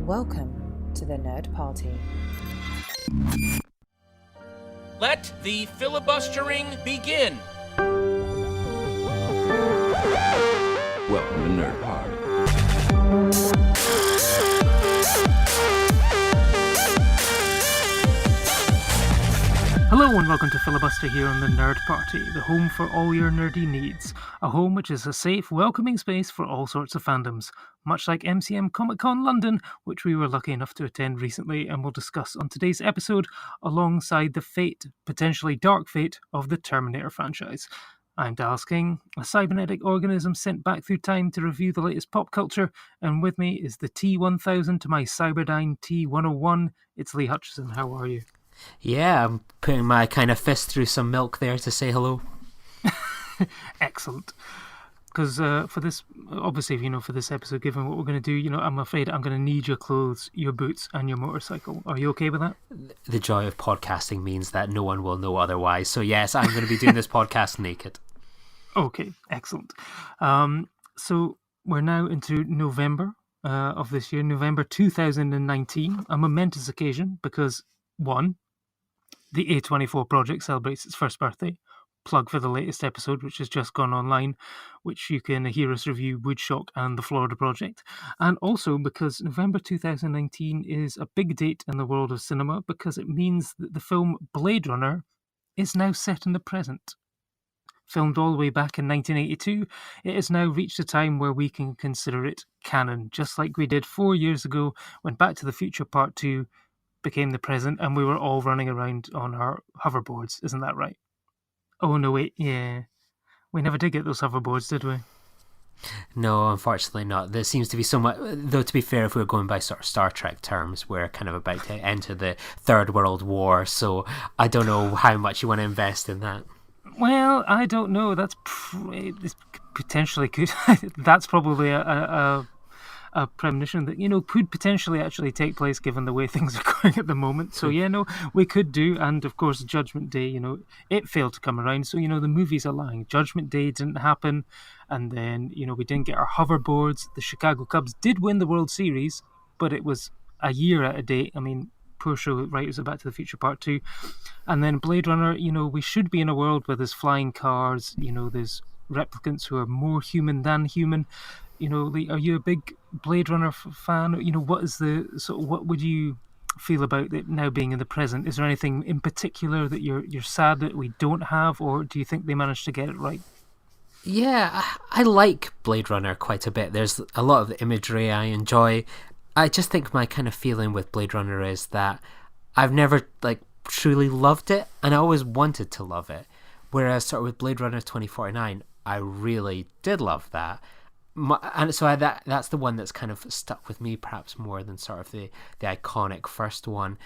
Welcome to the Nerd Party. Let the filibustering begin. Welcome to Nerd Party. Hello and welcome to Filibuster here on the Nerd Party, the home for all your nerdy needs. A home which is a safe, welcoming space for all sorts of fandoms. Much like MCM Comic Con London, which we were lucky enough to attend recently and will discuss on today's episode, alongside the fate, potentially dark fate, of the Terminator franchise. I'm Dallas King, a cybernetic organism sent back through time to review the latest pop culture, and with me is the T-1000 to my Cyberdyne T-101. It's Lee Hutchison. How are you? Yeah, I'm putting my kind of fist through some milk there to say hello. Excellent. Because for this, obviously, for this episode, given what we're going to do, I'm afraid I'm going to need your clothes, your boots, and your motorcycle. Are you okay with that? The joy of podcasting means that no one will know otherwise. So yes, I'm going to be doing this podcast naked. Okay, excellent. So we're now into November of this year, November 2019, a momentous occasion because, one, the A24 project celebrates its first birthday. Plug for the latest episode, which has just gone online, which you can hear us review Woodshock and the Florida Project. And also because November 2019 is a big date in the world of cinema because it means that the film Blade Runner is now set in the present. Filmed all the way back in 1982, it has now reached a time where we can consider it canon, just like we did 4 years ago when Back to the Future Part 2 became the present and we were all running around on our hoverboards. Isn't that right? Oh, no, wait, yeah. We never did get those hoverboards, did we? No, unfortunately not. There seems to be so much, though to be fair, if we're going by sort of Star Trek terms, we're kind of about to enter the Third World War, so I don't know how much you want to invest in that. Well, I don't know. That's potentially could. That's probably a premonition that, could potentially actually take place given the way things are going at the moment. So, we could do. And, of course, Judgment Day, it failed to come around. So, the movies are lying. Judgment Day didn't happen. And then, we didn't get our hoverboards. The Chicago Cubs did win the World Series, but it was a year out of date. I mean, poor show writers of Back to the Future Part 2. And then Blade Runner, we should be in a world where there's flying cars, there's replicants who are more human than human. Lee, are you a big Blade Runner fan? What would you feel about it now being in the present? Is there anything in particular that you're sad that we don't have, or do you think they managed to get it right? Yeah, I like Blade Runner quite a bit. There's a lot of the imagery I enjoy. I just think my kind of feeling with Blade Runner is that I've never truly loved it, and I always wanted to love it. Whereas sort of with Blade Runner 2049, I really did love that. And so that's the one that's kind of stuck with me perhaps more than sort of the iconic first one.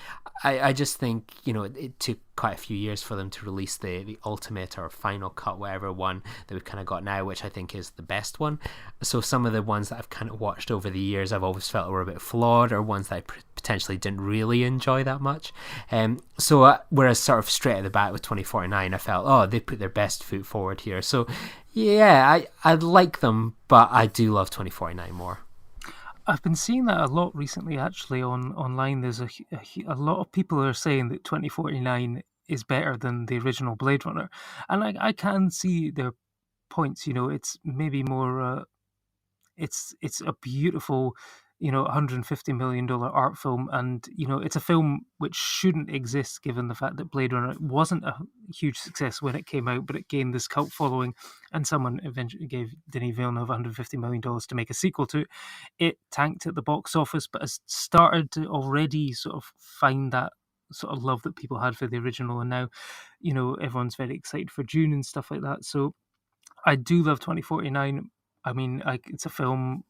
I just think, it took quite a few years for them to release the ultimate or final cut, whatever one that we've kind of got now, which I think is the best one. So some of the ones that I've kind of watched over the years, I've always felt were a bit flawed, or ones that I potentially didn't really enjoy that much. Whereas sort of straight at the bat with 2049, I felt, they put their best foot forward here. So yeah, I like them, but I do love 2049 more. I've been seeing that a lot recently, actually, online. There's a lot of people are saying that 2049 is better than the original Blade Runner. And I can see their points. It's maybe more... It's a beautiful... $150 million art film, and it's a film which shouldn't exist given the fact that Blade Runner wasn't a huge success when it came out, but it gained this cult following, and someone eventually gave Denis Villeneuve $150 million to make a sequel to it. It tanked at the box office, but has started to already sort of find that sort of love that people had for the original, and now everyone's very excited for Dune and stuff like that. So I do love 2049. I mean, it's a film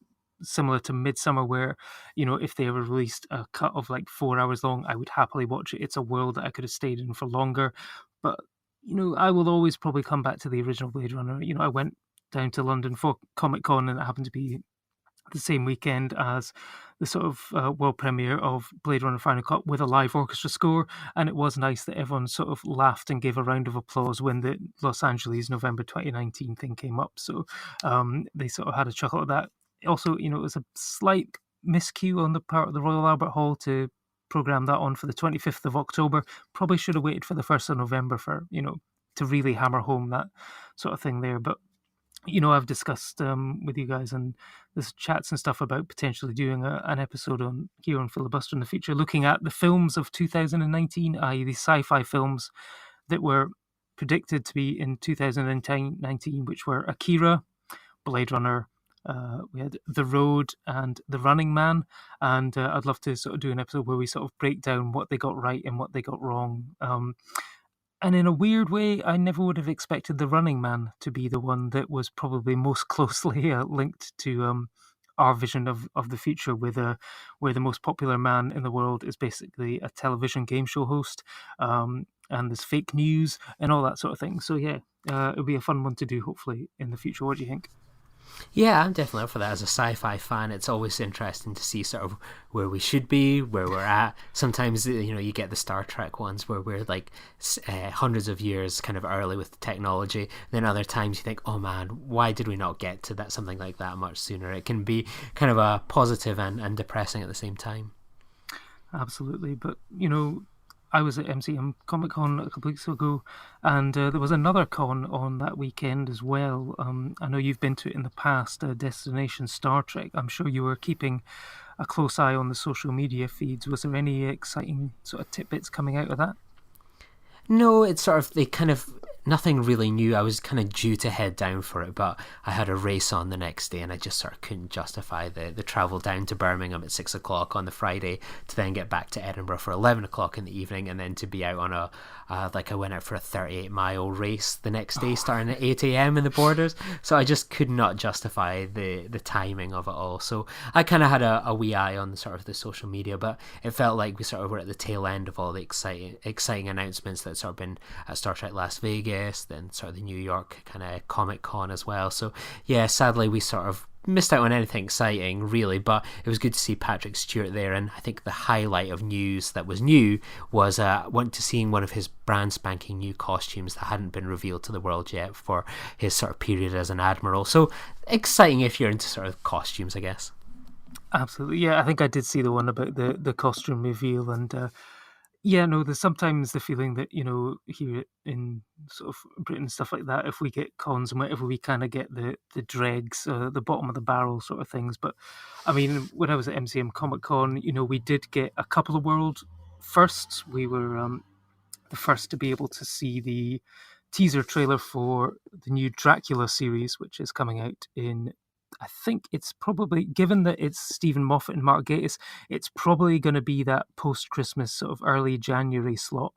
similar to Midsummer, where if they ever released a cut of 4 hours long, I would happily watch it. It's a world that I could have stayed in for longer, but I will always probably come back to the original Blade Runner. I went down to London for Comic Con, and it happened to be the same weekend as the sort of world premiere of Blade Runner Final Cut with a live orchestra score, and it was nice that everyone sort of laughed and gave a round of applause when the Los Angeles November 2019 thing came up. So they sort of had a chuckle at that. Also, it was a slight miscue on the part of the Royal Albert Hall to program that on for the 25th of October. Probably should have waited for the 1st of November for, to really hammer home that sort of thing there. But, I've discussed with you guys and there's chats and stuff about potentially doing an episode on here on Filibuster in the future, looking at the films of 2019, i.e. the sci-fi films that were predicted to be in 2019, which were Akira, Blade Runner, we had The Road and The Running Man, and I'd love to sort of do an episode where we sort of break down what they got right and what they got wrong. And in a weird way, I never would have expected The Running Man to be the one that was probably most closely linked to our vision of the future, where the most popular man in the world is basically a television game show host, and there's fake news and all that sort of thing. So yeah, it'll be a fun one to do, hopefully, in the future. What do you think? Yeah, I'm definitely up for that. As a sci-fi fan, it's always interesting to see sort of where we should be, where we're at. Sometimes, you get the Star Trek ones where we're like hundreds of years kind of early with the technology. Then other times you think, oh man, why did we not get to that something like that much sooner? It can be kind of a positive and depressing at the same time. Absolutely, but I was at MCM Comic Con a couple weeks ago, and there was another con on that weekend as well. I know you've been to it in the past, Destination Star Trek. I'm sure you were keeping a close eye on the social media feeds. Was there any exciting sort of tidbits coming out of that? No, it's sort of, nothing really new. I was kind of due to head down for it, but I had a race on the next day and I just sort of couldn't justify the travel down to Birmingham at 6 o'clock on the Friday to then get back to Edinburgh for 11 o'clock in the evening and then to be out on I went out for a 38-mile race the next day starting at 8 a.m. in the Borders. So I just could not justify the timing of it all. So I kind of had a wee eye on sort of the social media, but it felt like we sort of were at the tail end of all the exciting announcements that sort of been at Star Trek Las Vegas, then sort of the New York kind of Comic Con as well. So yeah, sadly we sort of missed out on anything exciting really, but it was good to see Patrick Stewart there. And I think the highlight of news that was new was went to seeing one of his brand spanking new costumes that hadn't been revealed to the world yet for his sort of period as an admiral. So exciting if you're into sort of costumes, I guess. Absolutely, yeah. I think I did see the one about the costume reveal, and yeah, no, there's sometimes the feeling that, here in sort of Britain and stuff like that, if we get cons and whatever, we kind of get the dregs, the bottom of the barrel sort of things. But I mean, when I was at MCM Comic Con, we did get a couple of world firsts. We were the first to be able to see the teaser trailer for the new Dracula series, which is coming out in, I think it's probably, given that it's Stephen Moffat and Mark Gatiss, it's probably going to be that post-Christmas sort of early January slot.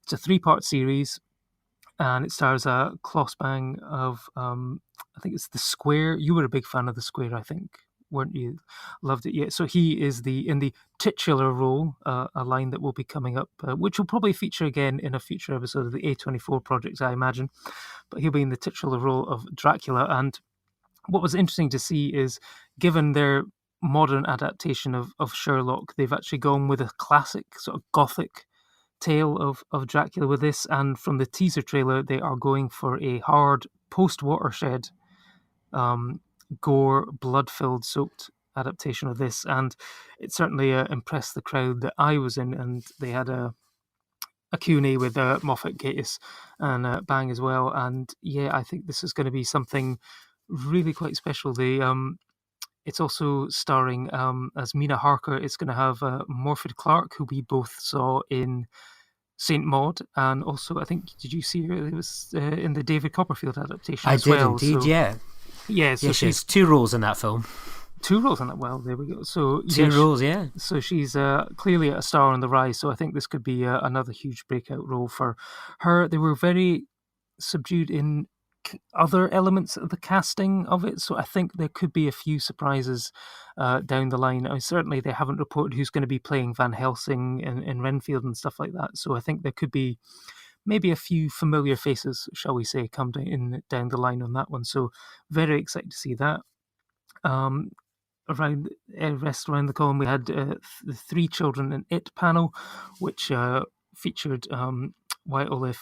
It's a 3-part series, and it stars Klaus Bang of, I think it's The Square. You were a big fan of The Square, I think, weren't you? Loved it, yeah. So he is in the titular role, a line that will be coming up, which will probably feature again in a future episode of the A24 project, I imagine. But he'll be in the titular role of Dracula, and what was interesting to see is, given their modern adaptation of Sherlock, they've actually gone with a classic sort of gothic tale of Dracula with this, and from the teaser trailer, they are going for a hard post-Watershed, gore, blood-filled, soaked adaptation of this, and it certainly impressed the crowd that I was in, and they had a Q&A with Moffat, Gatiss, and Bang as well, and yeah, I think this is going to be something really quite special. It's also starring as Mina Harker. It's going to have Morfydd Clark, who we both saw in Saint Maud, and also I think, did you see her? It was in the David Copperfield adaptation. I as did well. indeed, so, yeah. Yeah, so she has 2 roles in that film. 2 roles in that. Well, there we go. So 2 roles, yeah. So she's clearly a star on the rise. So I think this could be another huge breakout role for her. They were very subdued in other elements of the casting of it, so I think there could be a few surprises down the line. Certainly they haven't reported who's going to be playing Van Helsing in Renfield and stuff like that, so I think there could be maybe a few familiar faces, shall we say, come down the line on that one, so very excited to see that. Around the con, we had the 3 Children in It panel, which featured Wyatt Olive,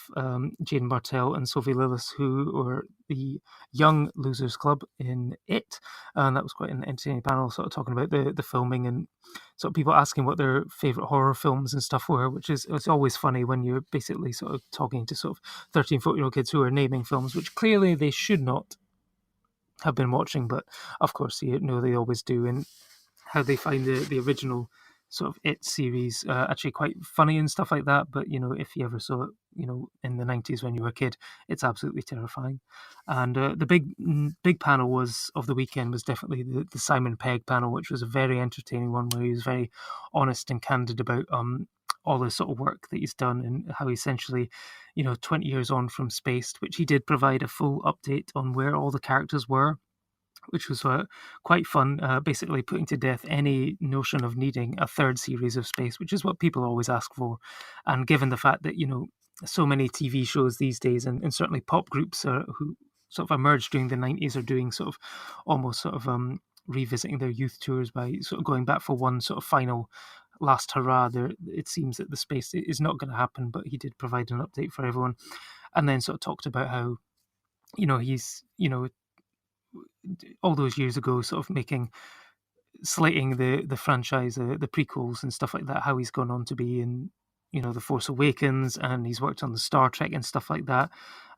Jane Martell, and Sophie Lillis, who were the Young Losers Club in It. And that was quite an entertaining panel, sort of talking about the filming and sort of people asking what their favourite horror films and stuff were, which is it's always funny when you're basically sort of talking to sort of 13, 14-year-old kids who are naming films, which clearly they should not have been watching, but of course, you know, they always do. And how they find the original sort of It series actually quite funny and stuff like that. But, you know, if you ever saw it, you know, in the 90s when you were a kid, it's absolutely terrifying. And the big panel of the weekend was definitely the Simon Pegg panel, which was a very entertaining one where he was very honest and candid about all the sort of work that he's done and how essentially, you know, 20 years on from Spaced, which he did provide a full update on where all the characters were, which was quite fun, basically putting to death any notion of needing a third series of Space, which is what people always ask for. And given the fact that, you know, so many TV shows these days and certainly pop groups who sort of emerged during the 90s are doing sort of almost sort of revisiting their youth tours by sort of going back for one sort of final last hurrah. There, it seems that the Space is not going to happen, but he did provide an update for everyone. And then sort of talked about how, you know, he's, you know, all those years ago, sort of slating the franchise, the prequels and stuff like that. How he's gone on to be in, you know, the Force Awakens, and he's worked on the Star Trek and stuff like that.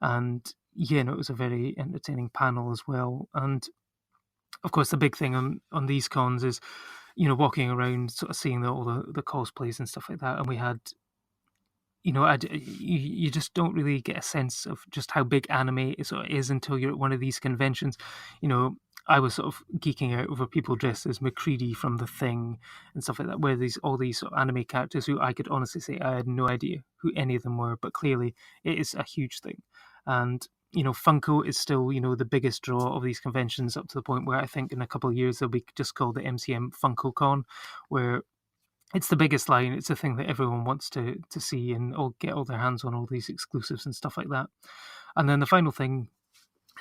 And yeah, no, it was a very entertaining panel as well. And of course, the big thing on these cons is, you know, walking around, sort of seeing all the cosplays and stuff like that. And we had, you know, you just don't really get a sense of just how big anime is until you're at one of these conventions. You know, I was sort of geeking out over people dressed as McCready from The Thing and stuff like that, where all these sort of anime characters who I could honestly say I had no idea who any of them were, but clearly it is a huge thing. And, you know, Funko is still, you know, the biggest draw of these conventions, up to the point where I think in a couple of years they'll be just called the MCM Funko Con, where it's the biggest line. It's the thing that everyone wants to see and get all their hands on, all these exclusives and stuff like that. And then the final thing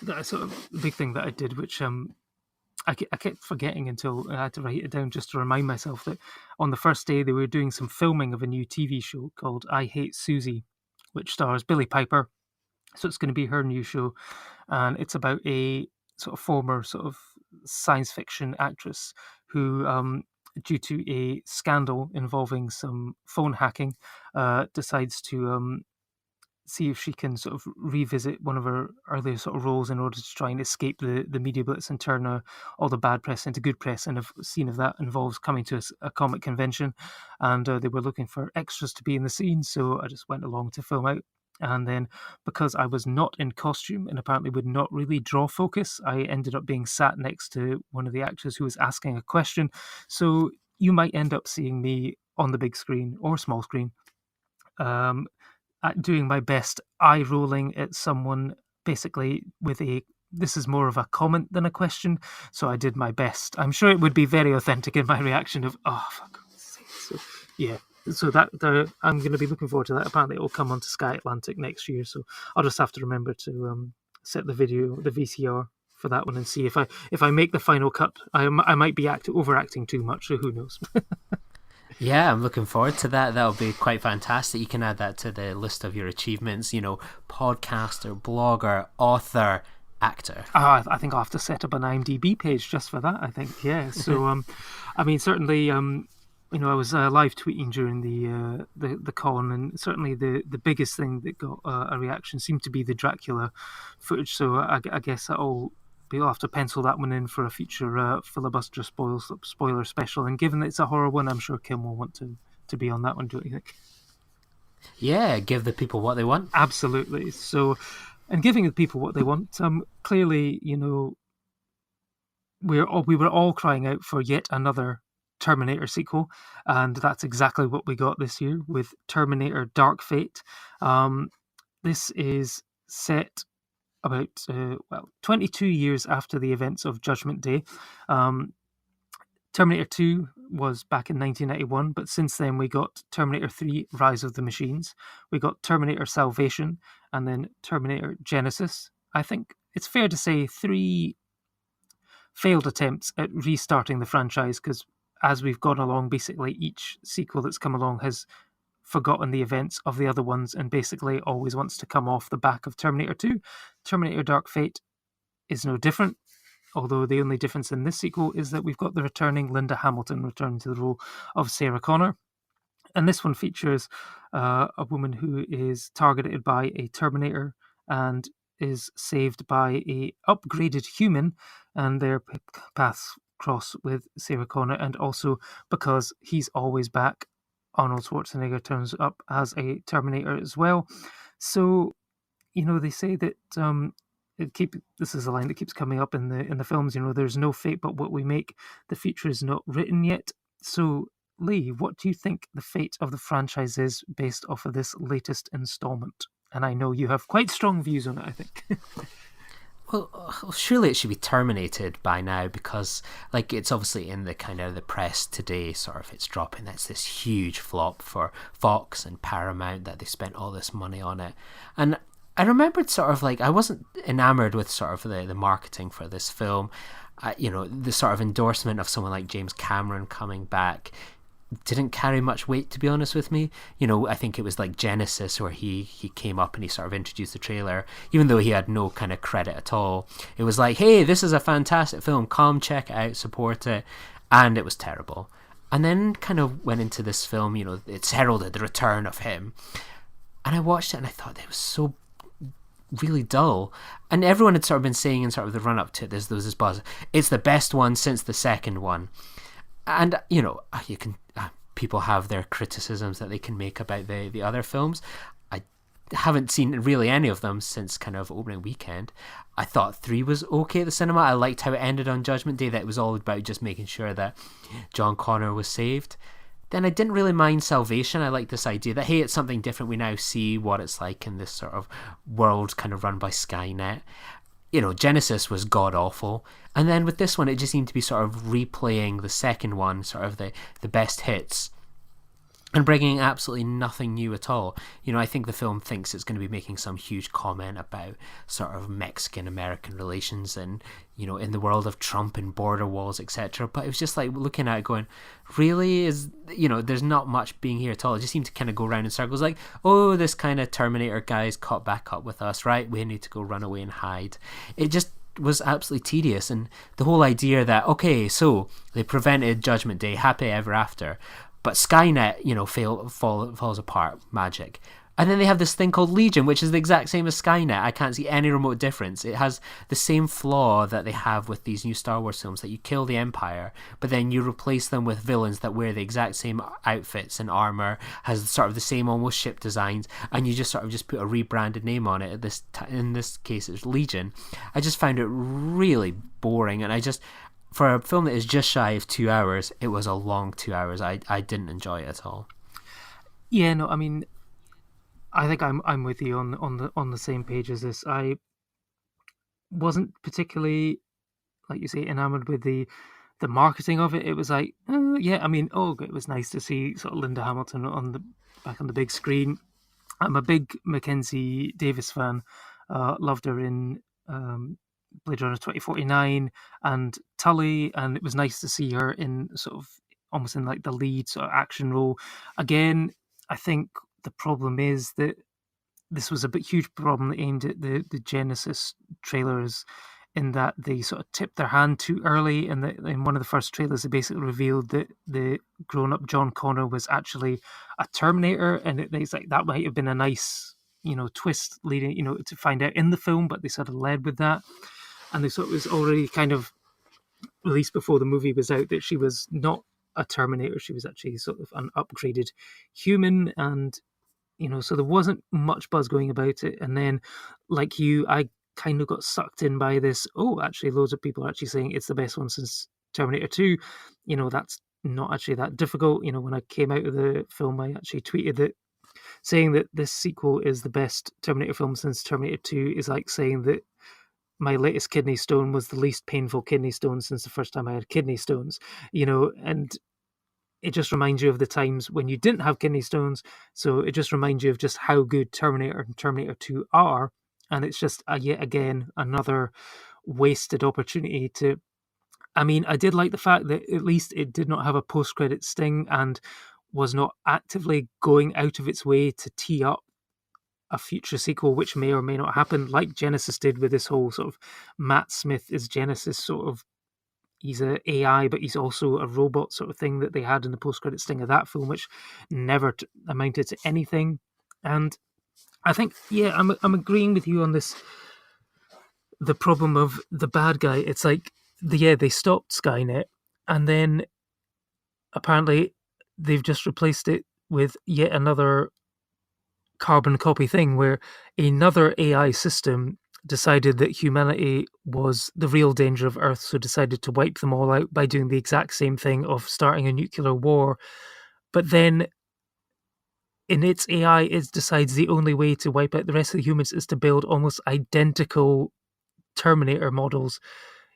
the big thing that I did, which I kept forgetting until I had to write it down just to remind myself that on the first day they were doing some filming of a new TV show called I Hate Susie, which stars Billie Piper. So it's going to be her new show, and it's about a sort of former sort of science fiction actress who, due to a scandal involving some phone hacking, decides to see if she can sort of revisit one of her earlier sort of roles in order to try and escape the media blitz and turn all the bad press into good press. And a scene of that involves coming to a comic convention, and they were looking for extras to be in the scene, so I just went along to film out. And then, because I was not in costume and apparently would not really draw focus, I ended up being sat next to one of the actors who was asking a question. So you might end up seeing me on the big screen or small screen, doing my best eye rolling at someone, basically with this is more of a comment than a question. So I did my best. I'm sure it would be very authentic in my reaction of, oh, for God's sake. So yeah. So that I'm going to be looking forward to that. Apparently, it will come onto Sky Atlantic next year. So I'll just have to remember to set the VCR for that one, and see if I make the final cut. I might be overacting too much, so who knows? Yeah, I'm looking forward to that. That'll be quite fantastic. You can add that to the list of your achievements. You know, podcaster, blogger, author, actor. I think I'll have to set up an IMDb page just for that. I think, yeah. So, I mean, certainly. You know, I was live tweeting during the con, and certainly the biggest thing that got a reaction seemed to be the Dracula footage. So I guess we'll have to pencil that one in for a future filibuster spoiler special. And given that it's a horror one, I'm sure Kim will want to be on that one. Don't you think? Yeah, give the people what they want. Absolutely. So, and giving the people what they want, clearly, you know, we were all crying out for yet another Terminator sequel, and that's exactly what we got this year with Terminator Dark Fate. This is set about 22 years after the events of Judgment Day. Terminator 2 was back in 1991, but since then we got Terminator 3 Rise of the Machines, we got Terminator Salvation, and then Terminator Genesis. I think it's fair to say 3 failed attempts at restarting the franchise, because as we've gone along, basically each sequel that's come along has forgotten the events of the other ones and basically always wants to come off the back of Terminator 2. Terminator Dark Fate is no different, although the only difference in this sequel is that we've got the returning Linda Hamilton returning to the role of Sarah Connor. And this one features a woman who is targeted by a Terminator and is saved by a upgraded human, and their paths cross with Sarah Connor. And also, because he's always back, Arnold Schwarzenegger turns up as a Terminator as well. So, they say that this is a line that keeps coming up in the films. There's no fate but what we make. The future is not written yet. So, Lee, what do you think the fate of the franchise is based off of this latest installment? And I know you have quite strong views on it, I think. Well, surely it should be terminated by now, because it's obviously in the kind of the press today, sort of it's dropping. That's this huge flop for Fox and Paramount, that they spent all this money on it. And I remembered sort of I wasn't enamored with sort of the marketing for this film. The sort of endorsement of someone like James Cameron coming back didn't carry much weight, to be honest with me. I think it was like Genesis, where he came up and he sort of introduced the trailer, even though he had no kind of credit at all. It was like, hey, this is a fantastic film, come check it out, support it. And it was terrible. And then kind of went into this film, it's heralded the return of him. And I watched it and I thought it was so really dull. And everyone had sort of been saying in sort of the run up to it, there was this buzz, it's the best one since the second one. And you can people have their criticisms that they can make about the other films. I haven't seen really any of them since kind of opening weekend. I thought 3 was okay at the cinema. I liked how it ended on Judgment Day, that it was all about just making sure that John Connor was saved. Then I didn't really mind Salvation. I like this idea that, hey, it's something different. We now see what it's like in this sort of world kind of run by Skynet. Genesis was god-awful. And then with this one, it just seemed to be sort of replaying the second one, sort of the best hits, and bringing absolutely nothing new at all. I think the film thinks it's going to be making some huge comment about sort of Mexican-American relations and, in the world of Trump and border walls, etc. But it was just looking at it going, really? There's not much being here at all. It just seemed to kind of go around in circles, oh, this kind of Terminator guy's caught back up with us, right? We need to go run away and hide. It just was absolutely tedious. And the whole idea that, okay, so they prevented Judgment Day, happy ever after, but Skynet, falls apart, magic. And then they have this thing called Legion, which is the exact same as Skynet. I can't see any remote difference. It has the same flaw that they have with these new Star Wars films, that you kill the Empire, but then you replace them with villains that wear the exact same outfits and armor, has sort of the same almost ship designs, and you just sort of just put a rebranded name on it. In this case, it's Legion. I just found it really boring, and for a film that is just shy of 2 hours, it was a long 2 hours. I didn't enjoy it at all. Yeah, no, I mean, I think I'm with you on the same page as this. I wasn't particularly, like you say, enamored with the marketing of it. It was it was nice to see sort of Linda Hamilton back on the big screen. I'm a big Mackenzie Davis fan. Loved her in Blade Runner 2049 and Tully, and it was nice to see her in sort of almost in the lead sort of action role. Again, I think the problem is that this was a huge problem aimed at the Genesis trailers, in that they sort of tipped their hand too early. And in one of the first trailers, they basically revealed that the grown-up John Connor was actually a Terminator, and it's that might have been a nice twist leading to find out in the film, but they sort of led with that. And they sort of was already kind of released before the movie was out that she was not a Terminator. She was actually sort of an upgraded human. And, so there wasn't much buzz going about it. And then, like you, I kind of got sucked in by this. Oh, actually, loads of people are actually saying it's the best one since Terminator 2. That's not actually that difficult. When I came out of the film, I actually tweeted that saying that this sequel is the best Terminator film since Terminator 2 is like saying that my latest kidney stone was the least painful kidney stone since the first time I had kidney stones, and it just reminds you of the times when you didn't have kidney stones. So it just reminds you of just how good Terminator and Terminator 2 are. And it's just, yet again, another wasted opportunity to... I mean, I did like the fact that at least it did not have a post-credit sting, and was not actively going out of its way to tee up a future sequel, which may or may not happen, like Genesis did with this whole sort of Matt Smith is Genesis sort of. He's a AI, but he's also a robot sort of thing that they had in the post-credit sting of that film, which never amounted to anything. And I think, yeah, I'm agreeing with you on this. The problem of the bad guy, it's like, they stopped Skynet, and then apparently they've just replaced it with yet another carbon copy thing where another AI system decided that humanity was the real danger of Earth, so decided to wipe them all out by doing the exact same thing of starting a nuclear war. But then in its AI, it decides the only way to wipe out the rest of the humans is to build almost identical Terminator models.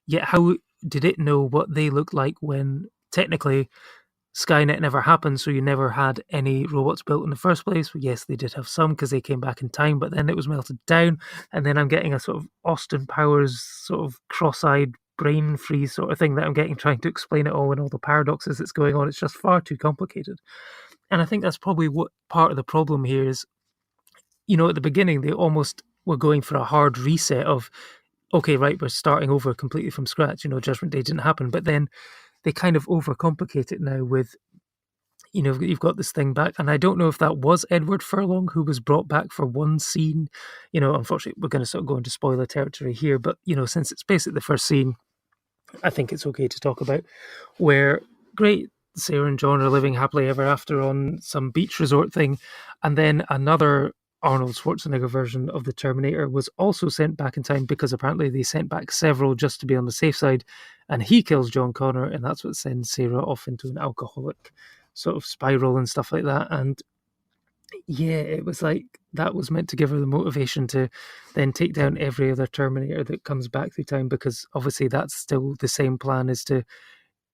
Yet how did it know what they looked like when technically Skynet never happened, so you never had any robots built in the first place? Well, yes, they did have some because they came back in time, but then it was melted down. And then I'm getting a sort of Austin Powers sort of cross-eyed brain freeze sort of thing that I'm getting trying to explain it all and all the paradoxes that's going on. It's just far too complicated. And I think that's probably what part of the problem here is, at the beginning, they almost were going for a hard reset of, okay, right, we're starting over completely from scratch. Judgment Day didn't happen. But then they kind of overcomplicate it now with, you've got this thing back. And I don't know if that was Edward Furlong who was brought back for one scene. Unfortunately, we're going to sort of go into spoiler territory here. But, since it's basically the first scene, I think it's okay to talk about, where, great, Sarah and John are living happily ever after on some beach resort thing. And then another Arnold Schwarzenegger version of the Terminator was also sent back in time because apparently they sent back several just to be on the safe side, and he kills John Connor, and that's what sends Sarah off into an alcoholic sort of spiral and stuff like that. And yeah, it was like that was meant to give her the motivation to then take down every other Terminator that comes back through time, because obviously that's still the same plan, is to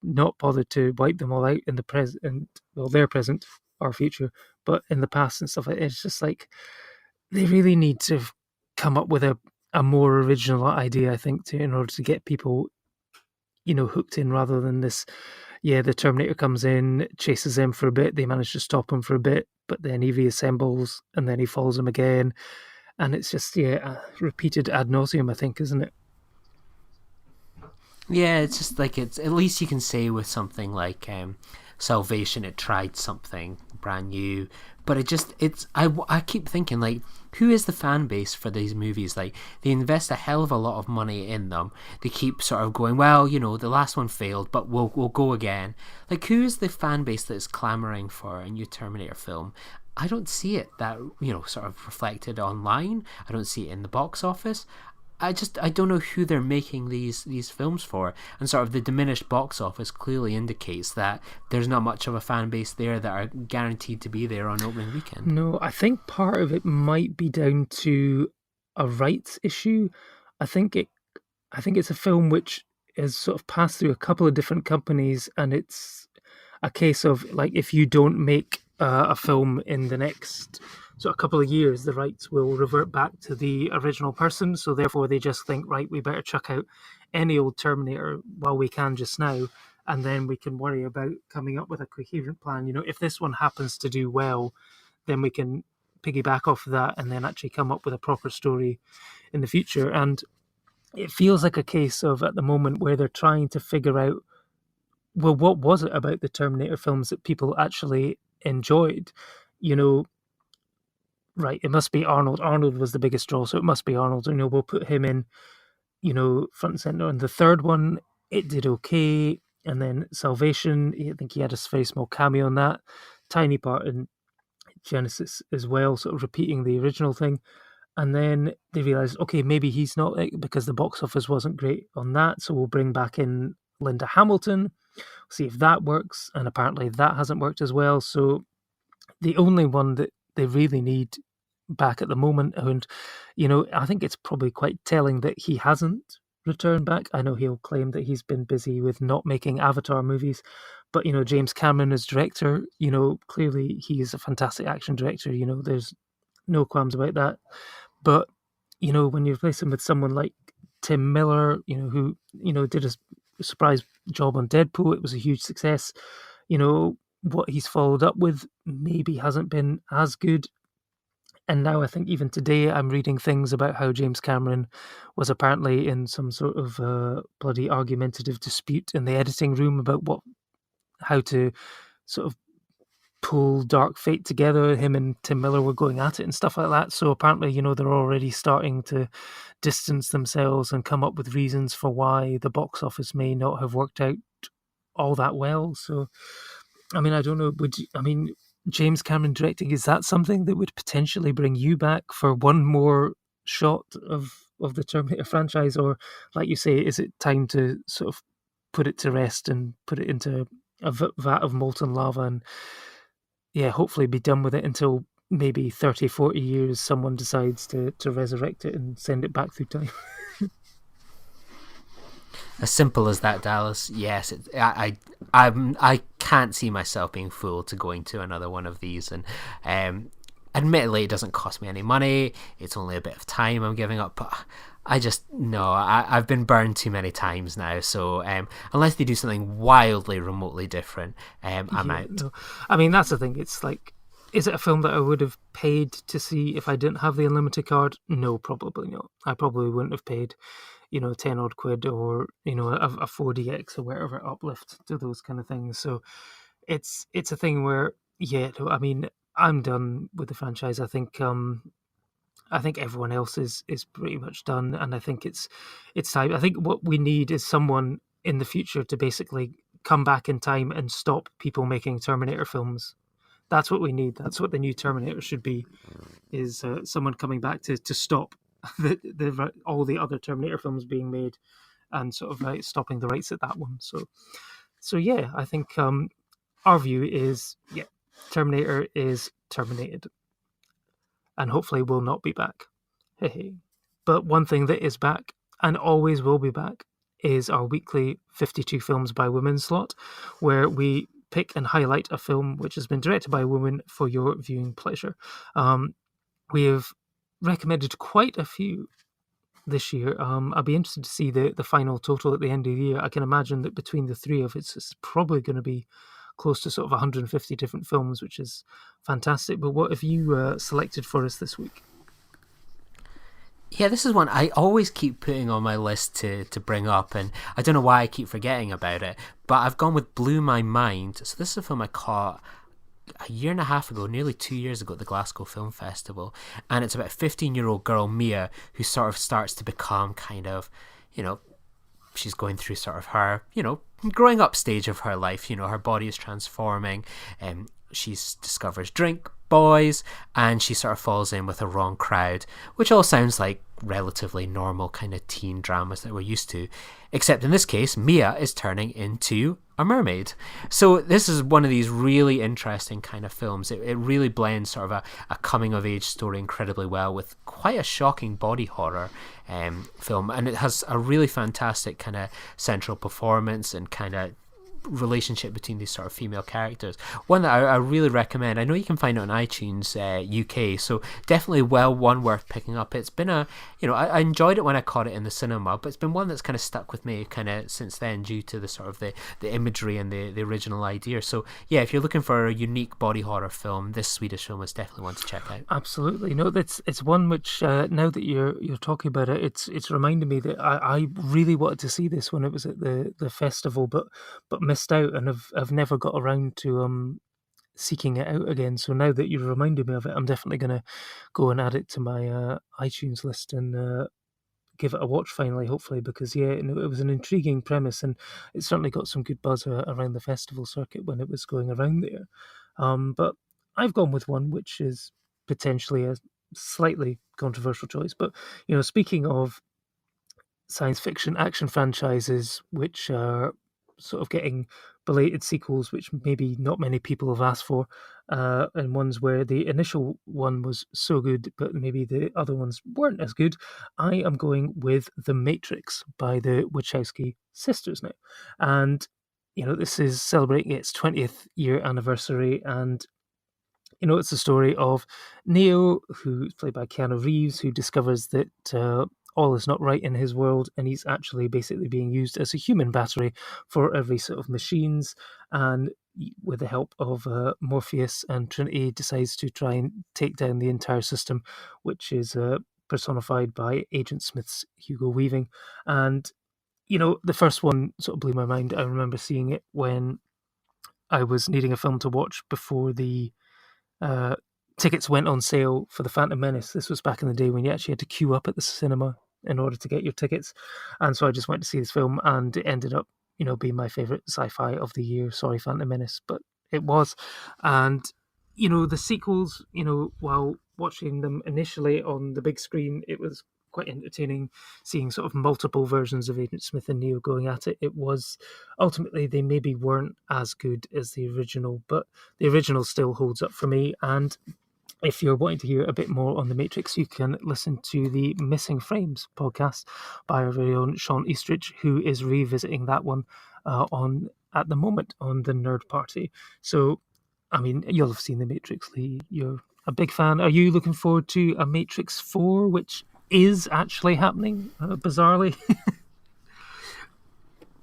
not bother to wipe them all out in the present, well, their present or future, but in the past and stuff like that. It's just like they really need to come up with a more original idea, I think, in order to get people, hooked in, rather than this. Yeah, the Terminator comes in, chases them for a bit, they manage to stop him for a bit, but then he reassembles and then he follows him again. And it's just, repeated ad nauseum, I think, isn't it? Yeah, it's just like, it's at least you can say with something like Salvation, it tried something brand new, but I keep thinking, like, who is the fan base for these movies? Like, they invest a hell of a lot of money in them. They keep sort of going, well, the last one failed, but we'll go again. Like, who is the fan base that is clamoring for a new Terminator film? I don't see it that, sort of reflected online. I don't see it in the box office. I don't know who they're making these films for, and sort of the diminished box office clearly indicates that there's not much of a fan base there that are guaranteed to be there on opening weekend. No, I think part of it might be down to a rights issue. I think it's a film which has sort of passed through a couple of different companies, and it's a case of, like, if you don't make a film in the next a couple of years, the rights will revert back to the original person. So therefore they just think, right, we better chuck out any old Terminator while we can just now, and then we can worry about coming up with a coherent plan. If this one happens to do well, then we can piggyback off of that and then actually come up with a proper story in the future. And it feels like a case of, at the moment, where they're trying to figure out, well, what was it about the Terminator films that people actually enjoyed? Right, it must be Arnold. Arnold was the biggest draw, so it must be Arnold. We'll put him in, front and center. And the third one, it did okay. And then Salvation, I think he had a very small cameo in that, tiny part in Genesis as well, sort of repeating the original thing. And then they realized, okay, maybe he's not, because the box office wasn't great on that, so we'll bring back in Linda Hamilton, see if that works. And apparently that hasn't worked as well. So the only one that they really need back at the moment, and I think it's probably quite telling that he hasn't returned back. I know he'll claim that he's been busy with not making Avatar movies, but James Cameron as director, clearly he is a fantastic action director. There's no qualms about that. But when you replace him with someone like Tim Miller, who did a surprise job on Deadpool, it was a huge success. what he's followed up with maybe hasn't been as good. And now I think even today I'm reading things about how James Cameron was apparently in some sort of bloody argumentative dispute in the editing room about how to sort of pull Dark Fate together. Him and Tim Miller were going at it and stuff like that. So apparently, they're already starting to distance themselves and come up with reasons for why the box office may not have worked out all that well. So, I mean, I don't know. James Cameron directing, is that something that would potentially bring you back for one more shot of the Terminator franchise? Or, like you say, is it time to sort of put it to rest and put it into a vat of molten lava and, yeah, hopefully be done with it until maybe 30, 40 years someone decides to resurrect it and send it back through time? As simple as that, Dallas. Yes, I can't see myself being fooled to going to another one of these. And admittedly, it doesn't cost me any money. It's only a bit of time I'm giving up. But I just no, I've been burned too many times now. So unless they do something wildly, remotely different, I'm out. No. I mean, that's the thing. It's like, is it a film that I would have paid to see if I didn't have the unlimited card? No, probably not. I probably wouldn't have paid 10 odd quid or a 4DX or whatever uplift to those kind of things. So it's a thing where, yeah, no, I mean, I'm done with the franchise. I think everyone else is pretty much done, and I think it's time. I think what we need is someone in the future to basically come back in time and stop people making Terminator films. That's what we need. That's what the new Terminator should be, is someone coming back to stop all the other Terminator films being made and sort of stopping the rights at that one. So yeah, I think our view is, yeah, Terminator is terminated and hopefully will not be back. Hey. But one thing that is back and always will be back is our weekly 52 Films by Women slot, where we pick and highlight a film which has been directed by a woman for your viewing pleasure. We have recommended quite a few this year. I'll be interested to see the final total at the end of the year. I can imagine that between the three of us, it's probably going to be close to sort of 150 different films, which is fantastic. But what have you selected for us this week? Yeah, this is one I always keep putting on my list to bring up, and I don't know why I keep forgetting about it, but I've gone with Blew My Mind. So this is a film I caught a year and a half ago, nearly 2 years ago, at the Glasgow Film Festival, and it's about a 15-year-old girl, Mia, who sort of starts to become kind of, she's going through sort of her, growing up stage of her life. Her body is transforming, and she discovers drink, boys, and she sort of falls in with a wrong crowd, which all sounds like relatively normal kind of teen dramas that we're used to, except in this case Mia is turning into a mermaid. So this is one of these really interesting kind of films. It really blends sort of a coming of age story incredibly well with quite a shocking body horror film, and it has a really fantastic kind of central performance and kind of relationship between these sort of female characters. One that I really recommend. I know you can find it on iTunes UK, so definitely one worth picking up. It's been I enjoyed it when I caught it in the cinema, but it's been one that's kind of stuck with me kind of since then due to the sort of the imagery and the original idea. So yeah, if you're looking for a unique body horror film, this Swedish film is definitely one to check out. Absolutely. No, it's one which now that you're talking about it, it's reminded me that I really wanted to see this when it was at the festival, but missed out, and I've never got around to seeking it out again. So now that you've reminded me of it, I'm definitely going to go and add it to my iTunes list and give it a watch finally, hopefully, because yeah, it was an intriguing premise, and it certainly got some good buzz around the festival circuit when it was going around there. But I've gone with one which is potentially a slightly controversial choice. But speaking of science fiction action franchises which are sort of getting belated sequels, which maybe not many people have asked for, and ones where the initial one was so good, but maybe the other ones weren't as good, I am going with The Matrix by the Wachowski sisters now. And, this is celebrating its 20th year anniversary, and it's the story of Neo, who's played by Keanu Reeves, who discovers that all is not right in his world, and he's actually basically being used as a human battery for every sort of machines. And with the help of Morpheus and Trinity, decides to try and take down the entire system, which is personified by Agent Smith's Hugo Weaving. And, the first one sort of blew my mind. I remember seeing it when I was needing a film to watch before the tickets went on sale for The Phantom Menace. This was back in the day when you actually had to queue up at the cinema in order to get your tickets. And so I just went to see this film, and it ended up, being my favourite sci-fi of the year. Sorry, Phantom Menace, but it was. And, the sequels, while watching them initially on the big screen, it was quite entertaining seeing sort of multiple versions of Agent Smith and Neo going at it. It was, ultimately, they maybe weren't as good as the original, but the original still holds up for me. And if you're wanting to hear a bit more on The Matrix, you can listen to the Missing Frames podcast by our very own Sean Eastridge, who is revisiting that one at the moment on the Nerd Party. So, I mean, you'll have seen The Matrix, Lee. You're a big fan. Are you looking forward to a Matrix 4, which is actually happening, bizarrely?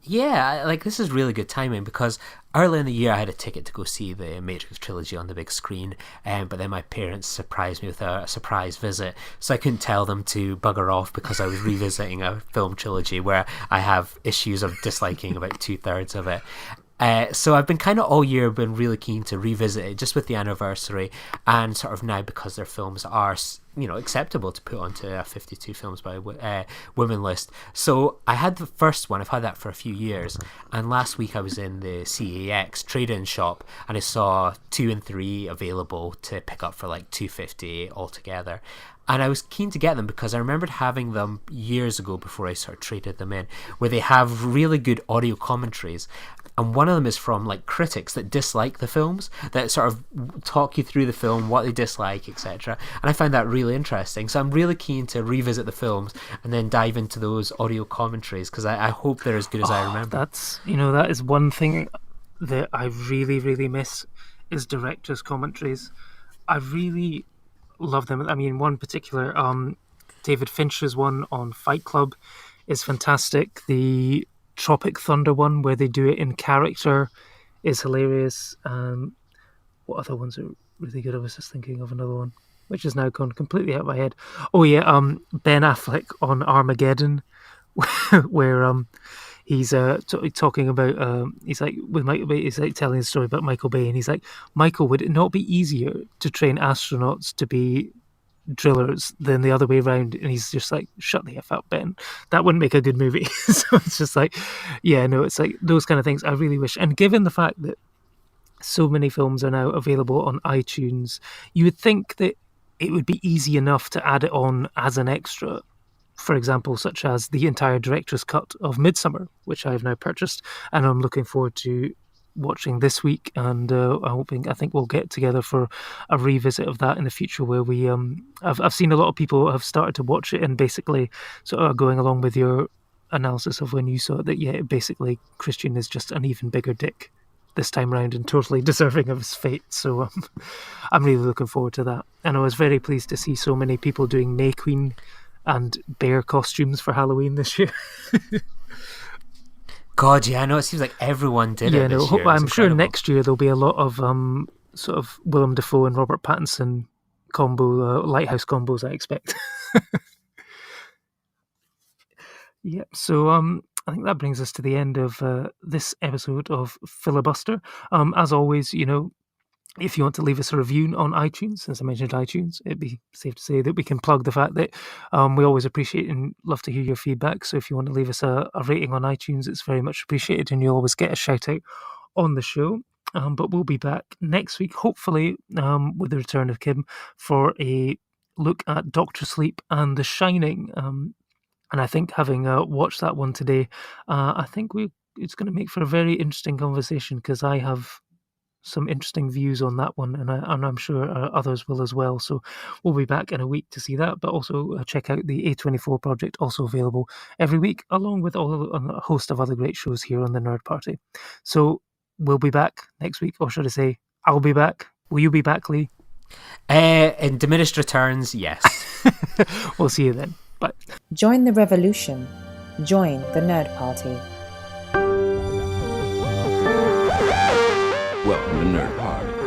Yeah, this is really good timing, because early in the year I had a ticket to go see the Matrix trilogy on the big screen, but then my parents surprised me with a surprise visit, so I couldn't tell them to bugger off because I was revisiting a film trilogy where I have issues of disliking about 2/3 of it. So I've been kind of all year been really keen to revisit it, just with the anniversary, and sort of now because their films are, acceptable to put onto a 52 films by women list. So I had the first one, I've had that for a few years, and last week I was in the CAX trade-in shop and I saw 2 and 3 available to pick up for like $2.50 altogether. And I was keen to get them because I remembered having them years ago before I sort of traded them in, where they have really good audio commentaries. And one of them is from critics that dislike the films, that sort of talk you through the film, what they dislike, etc. And I found that really interesting. So I'm really keen to revisit the films and then dive into those audio commentaries, because I hope they're as good as I remember. That's, that is one thing that I really, really miss, is director's commentaries. I really love them. I mean, one particular, David Fincher's one on Fight Club is fantastic. The Tropic Thunder one, where they do it in character, is hilarious. What other ones are really good? I was just thinking of another one, which has now gone completely out of my head. Oh yeah, Ben Affleck on Armageddon, where he's talking about he's like with Michael Bay, he's telling a story about Michael Bay, and he's like, Michael, would it not be easier to train astronauts to be drillers than the other way around? And he's just like, shut the F up, Ben, that wouldn't make a good movie. So it's just like, yeah, no, it's like those kind of things I really wish. And given the fact that so many films are now available on iTunes, you would think that it would be easy enough to add it on as an extra, for example, such as the entire director's cut of Midsummer, which I have now purchased, and I'm looking forward to watching this week. And I think we'll get together for a revisit of that in the future, where we I've seen a lot of people have started to watch it and basically sort of going along with your analysis of when you saw it, that yeah, basically Christian is just an even bigger dick this time round and totally deserving of his fate. So I'm really looking forward to that. And I was very pleased to see so many people doing May Queen and bear costumes for Halloween this year. God, yeah, I know. It seems like everyone did it this year. I'm sure next year there'll be a lot of sort of Willem Dafoe and Robert Pattinson combo, lighthouse combos, I expect. Yeah, so I think that brings us to the end of this episode of Filibuster. As always, if you want to leave us a review on iTunes, since I mentioned iTunes, it'd be safe to say that we can plug the fact that we always appreciate and love to hear your feedback. So if you want to leave us a rating on iTunes, it's very much appreciated, and you'll always get a shout out on the show. But we'll be back next week, hopefully, with the return of Kim, for a look at Doctor Sleep and The Shining. And I think, having watched that one today, I think it's going to make for a very interesting conversation, because I have some interesting views on that one, and I'm sure others will as well. So we'll be back in a week to see that, but also check out the A24 project, also available every week, along with a host of other great shows here on the Nerd Party. So we'll be back next week, or should I say, I'll be back. Will you be back, Lee? In diminished returns, yes. We'll see you then. Bye. Join the revolution. Join the Nerd Party. Welcome Nerd Party.